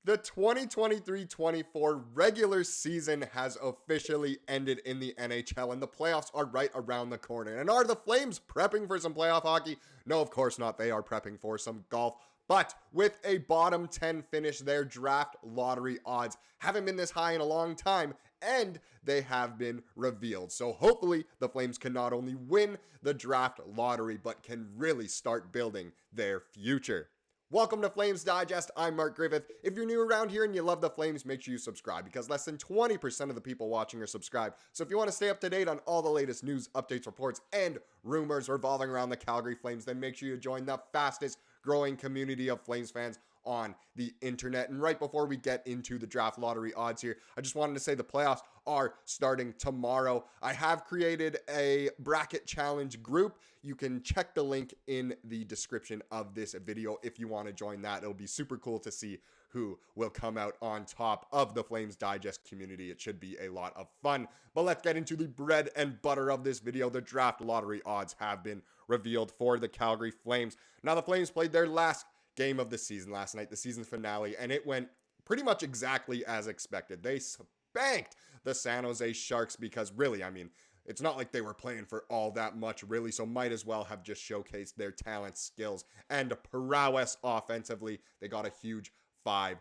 The 2023-24 regular season has officially ended in the NHL, and the playoffs are right around the corner. And are the Flames prepping for some playoff hockey? No, of course not. They are prepping for some golf. But with a bottom 10 finish, their draft lottery odds haven't been this high in a long time, and they have been revealed. So hopefully the Flames can not only win the draft lottery, but can really start building their future. Welcome to Flames Digest. I'm Mark Griffith. If you're new around here and you love the Flames, make sure you subscribe because less than 20% of the people watching are subscribed. So if you want to stay up to date on all the latest news, updates, reports, and rumors revolving around the Calgary Flames, then make sure you join the fastest growing community of Flames fans on the internet. And right before we get into the draft lottery odds here, I just wanted to say the playoffs are starting tomorrow. I have created a bracket challenge group. You can check the link in the description of this video if you want to join that. It'll be super cool to see who will come out on top of the Flames Digest community. It should be a lot of fun. But let's get into the bread and butter of this video. The draft lottery odds have been revealed for the Calgary Flames. Now the Flames played their last game of the season last night, the season finale, and it went pretty much exactly as expected. They spanked the San Jose Sharks because really, it's not like they were playing for all that much, really, so might as well have just showcased their talent, skills, and prowess offensively. They got a huge 5-1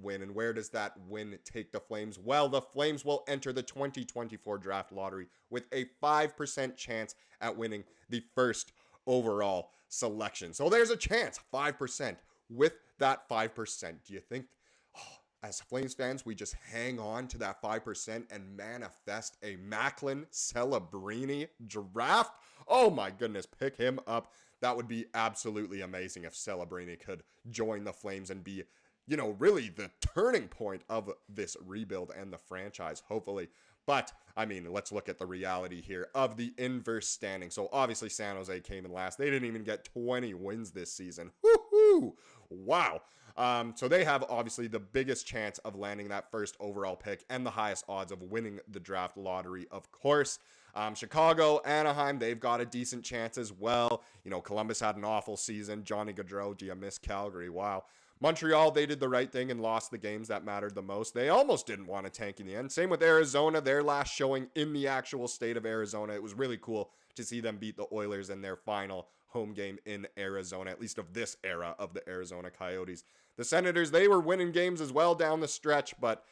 win. And where does that win take the Flames? Well, the Flames will enter the 2024 draft lottery with a 5% chance at winning the first overall selection. So there's a chance, 5%. With that 5%, do you think, as Flames fans, we just hang on to that 5% and manifest a Macklin Celebrini draft? Oh my goodness, pick him up. That would be absolutely amazing if Celebrini could join the Flames and be, really the turning point of this rebuild and the franchise, hopefully. But, let's look at the reality here of the inverse standing. So, obviously, San Jose came in last. They didn't even get 20 wins this season. Woohoo! Wow. So, they have, obviously, the biggest chance of landing that first overall pick and the highest odds of winning the draft lottery, of course. Chicago, Anaheim, they've got a decent chance as well. Columbus had an awful season. Johnny Gaudreau, do you miss Calgary? Wow. Montreal, they did the right thing and lost the games that mattered the most. They almost didn't want to tank in the end. Same with Arizona, their last showing in the actual state of Arizona. It was really cool to see them beat the Oilers in their final home game in Arizona, at least of this era of the Arizona Coyotes. The Senators, they were winning games as well down the stretch, but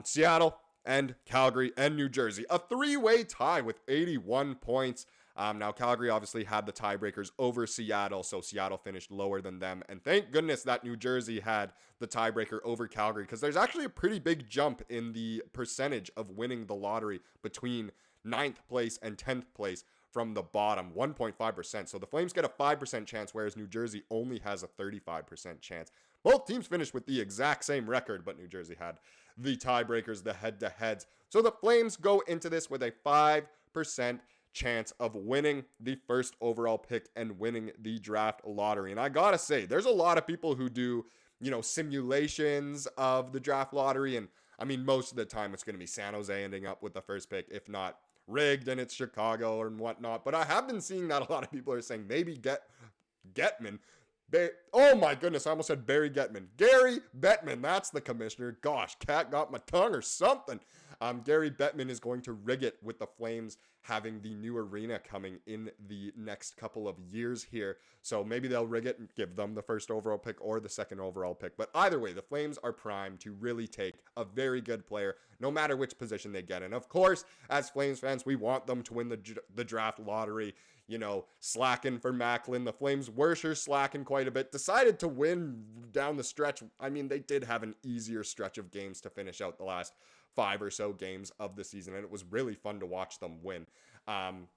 Seattle and Calgary and New Jersey, a three-way tie with 81 points. Now, Calgary obviously had the tiebreakers over Seattle, so Seattle finished lower than them. And thank goodness that New Jersey had the tiebreaker over Calgary, because there's actually a pretty big jump in the percentage of winning the lottery between 9th place and 10th place from the bottom, 1.5%. So the Flames get a 5% chance, whereas New Jersey only has a 35% chance. Both teams finished with the exact same record, but New Jersey had the tiebreakers, the head-to-heads. So the Flames go into this with a 5% chance of winning the first overall pick and winning the draft lottery. And I gotta say, there's a lot of people who do, simulations of the draft lottery. And most of the time it's going to be San Jose ending up with the first pick, if not rigged and it's Chicago and whatnot. But I have been seeing that a lot of people are saying maybe Getman. Oh my goodness, I almost said Barry Getman. Gary Bettman, that's the commissioner. Gosh, cat got my tongue or something. Gary Bettman is going to rig it with the Flames having the new arena coming in the next couple of years here. So maybe they'll rig it and give them the first overall pick or the second overall pick. But either way, the Flames are primed to really take a very good player, no matter which position they get in. Of course, as Flames fans, we want them to win the draft lottery. Slacking for Macklin. The Flames were sure slacking quite a bit. Decided to win down the stretch. They did have an easier stretch of games to finish out the last 5 or so games of the season, and it was really fun to watch them win. And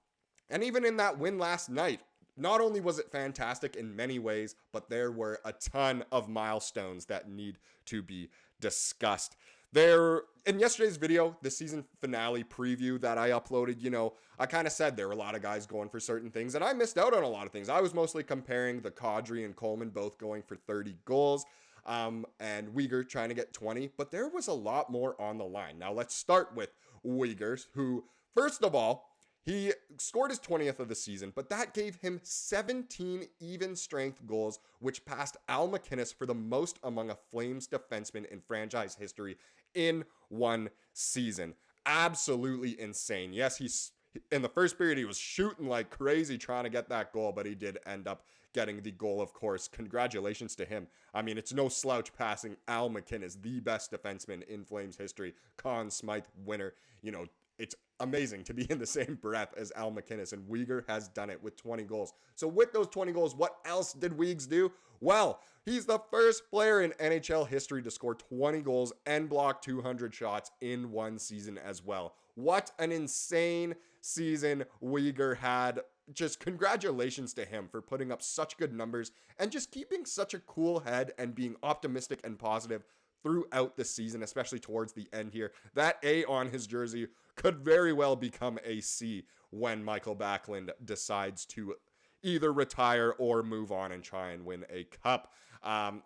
even in that win last night, not only was it fantastic in many ways, but there were a ton of milestones that need to be discussed. In yesterday's video, the season finale preview that I uploaded, I kind of said there were a lot of guys going for certain things, and I missed out on a lot of things. I was mostly comparing the Kadri and Coleman both going for 30 goals, and Weegar trying to get 20, but there was a lot more on the line. Now let's start with Weegar, who, first of all, He scored his 20th of the season, but that gave him 17 even strength goals, which passed Al MacInnis for the most among a Flames defenseman in franchise history in one season. Absolutely insane. Yes, he's in the first period, he was shooting like crazy trying to get that goal, but he did end up getting the goal, of course. Congratulations to him. I mean, it's no slouch passing Al MacInnis, the best defenseman in Flames history, Conn Smythe winner. You know, it's amazing to be in the same breath as Al MacInnis, and Weegar has done it with 20 goals. So with those 20 goals, what else did Weegs do? Well, he's the first player in NHL history to score 20 goals and block 200 shots in one season as well. What an insane season Weegar had. Just congratulations to him for putting up such good numbers and just keeping such a cool head and being optimistic and positive throughout the season, especially towards the end here. That A on his jersey could very well become a C when Michael Backlund decides to either retire or move on and try and win a cup.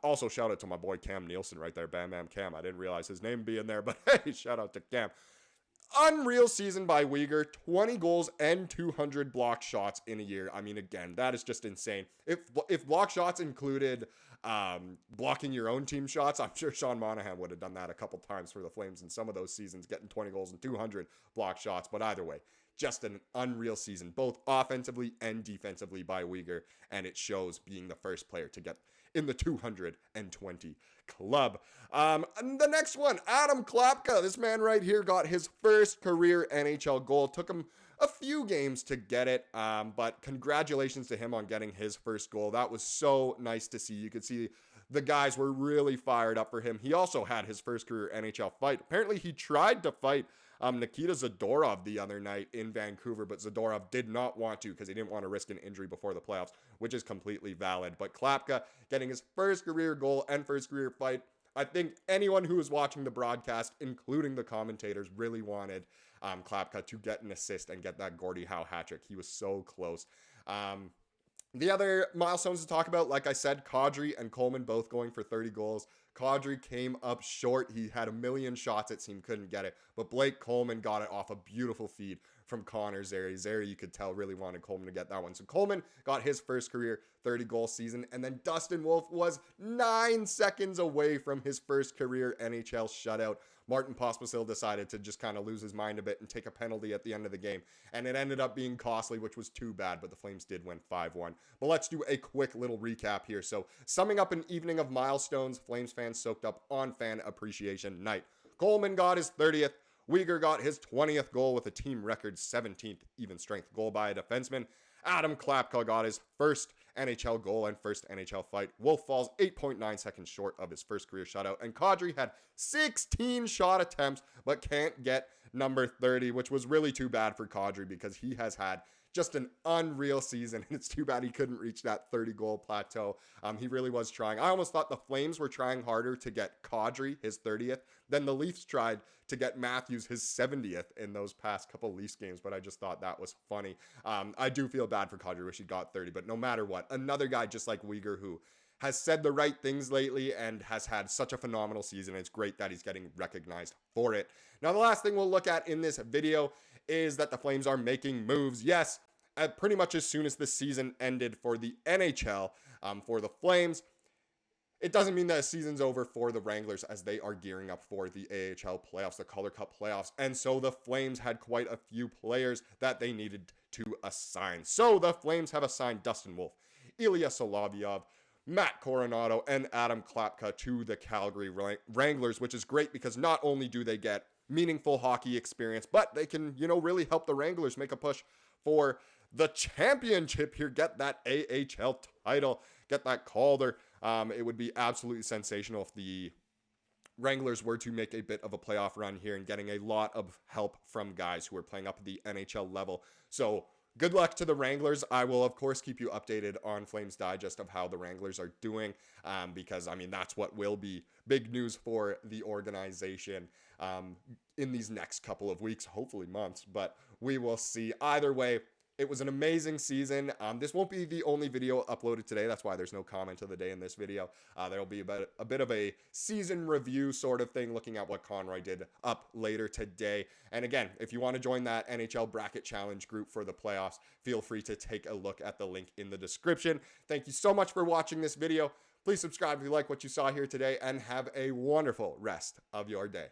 Also, shout out to my boy Cam Nielsen right there, Bam Bam Cam. I didn't realize his name being there, but hey, shout out to Cam. Unreal season by Weegar, 20 goals and 200 block shots in a year. I mean, again, that is just insane. If block shots included blocking your own team shots, I'm sure Sean Monahan would have done that a couple times for the Flames in some of those seasons, getting 20 goals and 200 block shots. But either way, just an unreal season, both offensively and defensively by Weegar, and it shows being the first player to get in the 220 club. And the next one, Adam Klapka. This man right here got his first career NHL goal. Took him a few games to get it, but congratulations to him on getting his first goal. That was so nice to see. You could see the guys were really fired up for him. He also had his first career NHL fight. Apparently, he tried to fight Nikita Zadorov the other night in Vancouver, but Zadorov did not want to because he didn't want to risk an injury before the playoffs, which is completely valid. But Klapka getting his first career goal and first career fight. I think anyone who was watching the broadcast, including the commentators, really wanted Klapka to get an assist and get that Gordie Howe hat trick. He was so close. The other milestones to talk about, like I said, Kadri and Coleman both going for 30 goals. Kadri came up short. He had a million shots, it seemed, couldn't get it. But Blake Coleman got it off a beautiful feed from Connor Zary. Zary, you could tell, really wanted Coleman to get that one. So Coleman got his first career 30-goal season. And then Dustin Wolf was 9 seconds away from his first career NHL shutout. Martin Pospisil decided to just kind of lose his mind a bit and take a penalty at the end of the game. And it ended up being costly, which was too bad, but the Flames did win 5-1. But let's do a quick little recap here. So summing up an evening of milestones, Flames fans soaked up on Fan Appreciation Night. Coleman got his 30th. Weegar got his 20th goal with a team record 17th even strength goal by a defenseman. Adam Klapka got his first NHL goal and first NHL fight. Wolf falls 8.9 seconds short of his first career shutout. And Kadri had 16 shot attempts, but can't get number 30, which was really too bad for Kadri because he has had just an unreal season. And it's too bad he couldn't reach that 30-goal plateau. He really was trying. I almost thought the Flames were trying harder to get Kadri his 30th than the Leafs tried to get Matthews his 70th in those past couple Leafs games, but I just thought that was funny. I do feel bad for Kadri, wish he got 30, but no matter what, another guy just like Weegar who has said the right things lately and has had such a phenomenal season. It's great that he's getting recognized for it. Now, the last thing we'll look at in this video is that the Flames are making moves. Yes, pretty much as soon as the season ended for the NHL, for the Flames, it doesn't mean that the season's over for the Wranglers as they are gearing up for the AHL playoffs, the Calder Cup playoffs. And so the Flames had quite a few players that they needed to assign. So the Flames have assigned Dustin Wolf, Ilya Solovyov, Matt Coronado, and Adam Klapka to the Calgary Wranglers, which is great because not only do they get meaningful hockey experience, but they can, really help the Wranglers make a push for the championship here, get that AHL title, get that Calder. It would be absolutely sensational if the Wranglers were to make a bit of a playoff run here and getting a lot of help from guys who are playing up at the NHL level. So good luck to the Wranglers. I will, of course, keep you updated on Flames Digest of how the Wranglers are doing because, that's what will be big news for the organization in these next couple of weeks, hopefully months, but we will see. Either way, It was an amazing season. This won't be the only video uploaded today. That's why there's no comment of the day in this video. There'll be a bit of a season review sort of thing, looking at what Conroy did up later today. And again, if you want to join that NHL Bracket Challenge group for the playoffs, feel free to take a look at the link in the description. Thank you so much for watching this video. Please subscribe if you like what you saw here today, and have a wonderful rest of your day.